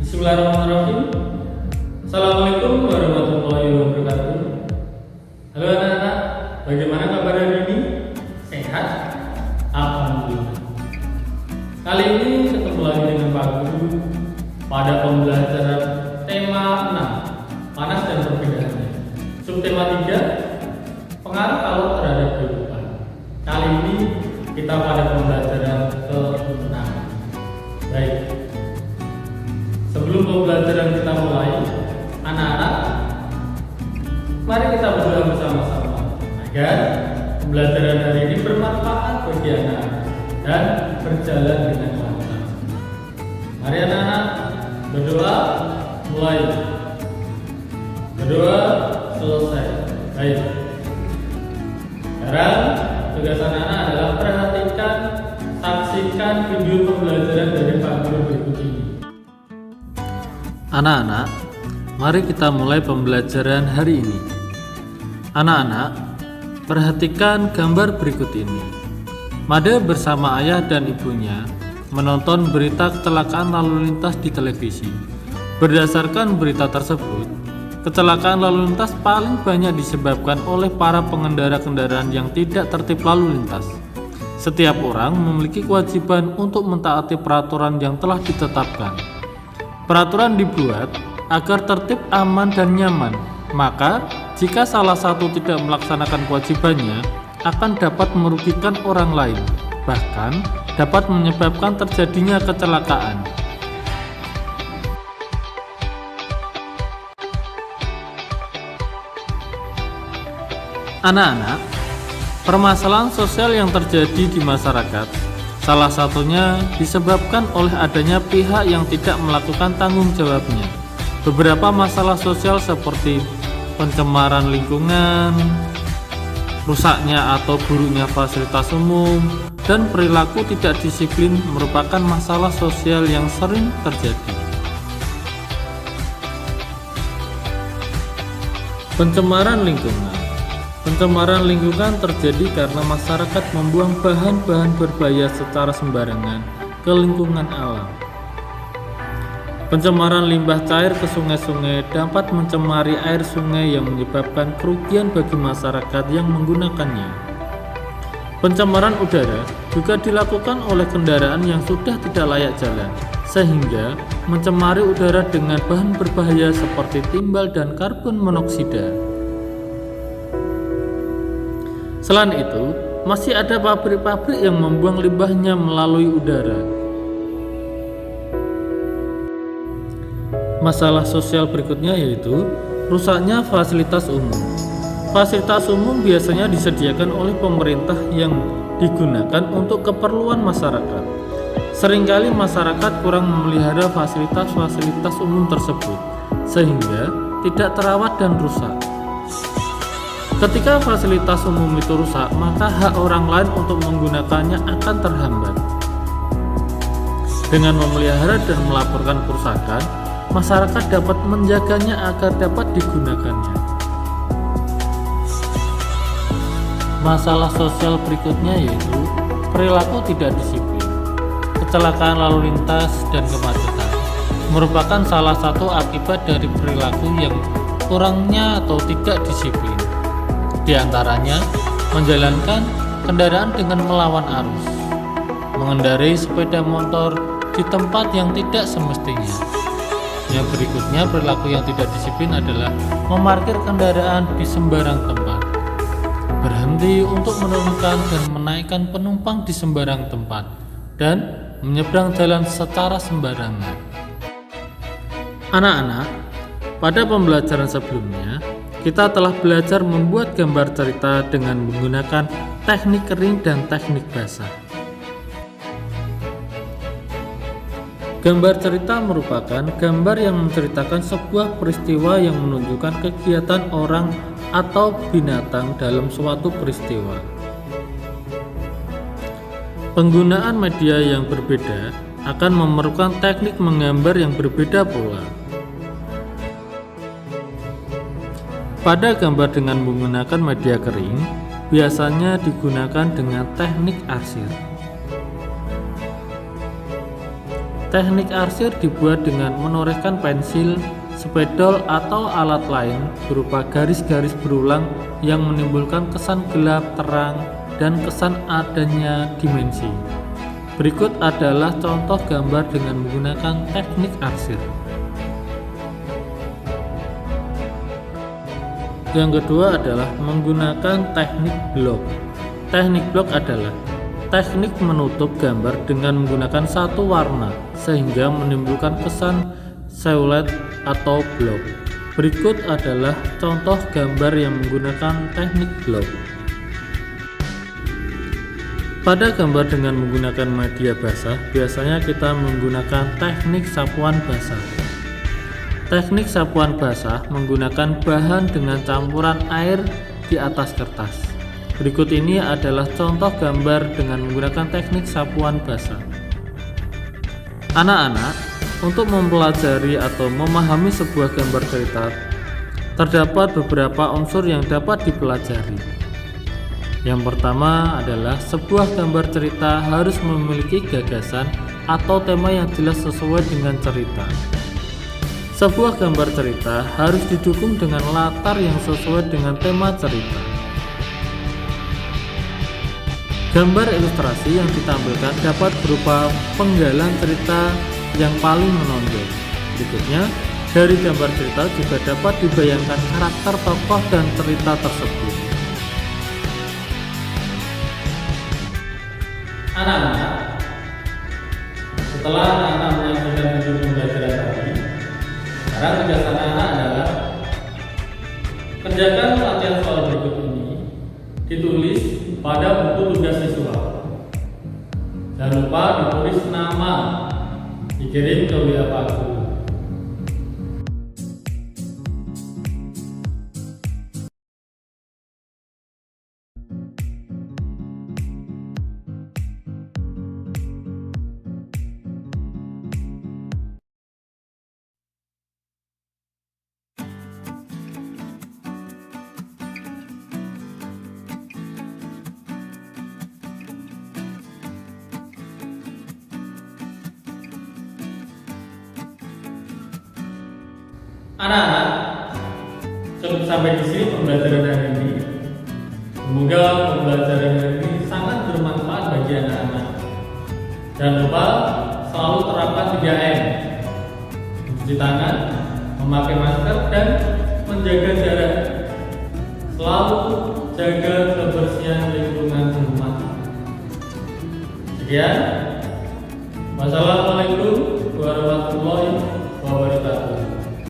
Bismillahirrahmanirrahim. Assalamualaikum warahmatullahi wabarakatuh. Halo anak-anak, bagaimana kabar hari ini? Sehat? Alhamdulillah. Kali ini ketemu lagi dengan Pak Guru pada pembelajaran tema 6, panas dan perbedaannya. Subtema 3, pengaruh kalor terhadap kehidupan. Kali ini kita pada pembelajaran ke-6. Baik. Sebelum pembelajaran kita mulai, anak-anak, mari kita berdoa bersama-sama agar pembelajaran hari ini bermanfaat bagi anak-anak dan berjalan dengan lancar. Mari anak-anak berdoa, mulai. Berdoa selesai. Baik. Sekarang tugas anak-anak adalah perhatikan, saksikan video pembelajaran dari Pak Guru berikut ini. Anak-anak, mari kita mulai pembelajaran hari ini. Anak-anak, perhatikan gambar berikut ini. Made bersama ayah dan ibunya menonton berita kecelakaan lalu lintas di televisi. Berdasarkan berita tersebut, kecelakaan lalu lintas paling banyak disebabkan oleh para pengendara kendaraan yang tidak tertib lalu lintas. Setiap orang memiliki kewajiban untuk mentaati peraturan yang telah ditetapkan. Peraturan dibuat agar tertib, aman, dan nyaman. Maka, jika salah satu tidak melaksanakan kewajibannya, akan dapat merugikan orang lain, bahkan dapat menyebabkan terjadinya kecelakaan. Anak-anak, permasalahan sosial yang terjadi di masyarakat salah satunya disebabkan oleh adanya pihak yang tidak melakukan tanggung jawabnya. Beberapa masalah sosial seperti pencemaran lingkungan, rusaknya atau buruknya fasilitas umum, dan perilaku tidak disiplin merupakan masalah sosial yang sering terjadi. Pencemaran lingkungan. Pencemaran lingkungan terjadi karena masyarakat membuang bahan-bahan berbahaya secara sembarangan ke lingkungan alam. Pencemaran limbah cair ke sungai-sungai dapat mencemari air sungai yang menyebabkan kerugian bagi masyarakat yang menggunakannya. Pencemaran udara juga dilakukan oleh kendaraan yang sudah tidak layak jalan, sehingga mencemari udara dengan bahan berbahaya seperti timbal dan karbon monoksida. Selain itu, masih ada pabrik-pabrik yang membuang limbahnya melalui udara. Masalah sosial berikutnya yaitu rusaknya fasilitas umum. Fasilitas umum biasanya disediakan oleh pemerintah yang digunakan untuk keperluan masyarakat. Seringkali masyarakat kurang memelihara fasilitas-fasilitas umum tersebut, sehingga tidak terawat dan rusak. Ketika fasilitas umum itu rusak, maka hak orang lain untuk menggunakannya akan terhambat. Dengan memelihara dan melaporkan kerusakan, masyarakat dapat menjaganya agar dapat digunakannya. Masalah sosial berikutnya yaitu perilaku tidak disiplin. Kecelakaan lalu lintas dan kemacetan merupakan salah satu akibat dari perilaku yang kurangnya atau tidak disiplin. Di antaranya, menjalankan kendaraan dengan melawan arus, mengendarai sepeda motor di tempat yang tidak semestinya. Yang berikutnya, perilaku yang tidak disiplin adalah memarkir kendaraan di sembarang tempat, berhenti untuk menurunkan dan menaikkan penumpang di sembarang tempat, dan menyeberang jalan secara sembarangan. Anak-anak, pada pembelajaran sebelumnya, kita telah belajar membuat gambar cerita dengan menggunakan teknik kering dan teknik basah. Gambar cerita merupakan gambar yang menceritakan sebuah peristiwa yang menunjukkan kegiatan orang atau binatang dalam suatu peristiwa. Penggunaan media yang berbeda akan memerlukan teknik menggambar yang berbeda pula. Pada gambar dengan menggunakan media kering, biasanya digunakan dengan teknik arsir. Teknik arsir dibuat dengan menorehkan pensil, spidol atau alat lain berupa garis-garis berulang yang menimbulkan kesan gelap terang dan kesan adanya dimensi. Berikut adalah contoh gambar dengan menggunakan teknik arsir. Yang kedua adalah menggunakan teknik blok. Teknik blok adalah teknik menutup gambar dengan menggunakan satu warna sehingga menimbulkan kesan siluet atau blok. Berikut adalah contoh gambar yang menggunakan teknik blok. Pada gambar dengan menggunakan media basah, biasanya kita menggunakan teknik sapuan basah. Teknik sapuan basah menggunakan bahan dengan campuran air di atas kertas. Berikut ini adalah contoh gambar dengan menggunakan teknik sapuan basah. Anak-anak, untuk mempelajari atau memahami sebuah gambar cerita, terdapat beberapa unsur yang dapat dipelajari. Yang pertama adalah sebuah gambar cerita harus memiliki gagasan atau tema yang jelas sesuai dengan cerita. Sebuah gambar cerita harus didukung dengan latar yang sesuai dengan tema cerita. Gambar ilustrasi yang ditampilkan dapat berupa penggalan cerita yang paling menonjol. Berikutnya, dari gambar cerita juga dapat dibayangkan karakter tokoh dan cerita tersebut. Anak-anak, setelah anak-anak menyaksikan video pembelajaran tadi, sekarang tugas anak-anak adalah kerjakan latihan soal berikut ini, ditulis pada buku tugas siswa. Jangan lupa ditulis nama, dikirim ke WA Pak Guru. Anak-anak, cukup sampai di sini pembelajaran hari ini. Semoga pembelajaran hari ini sangat bermanfaat bagi anak-anak. Jangan lupa selalu terapkan 3M: mencuci tangan, memakai masker, dan menjaga jarak. Selalu jaga kebersihan lingkungan rumah. Sekian. Wassalamualaikum warahmatullahi wabarakatuh.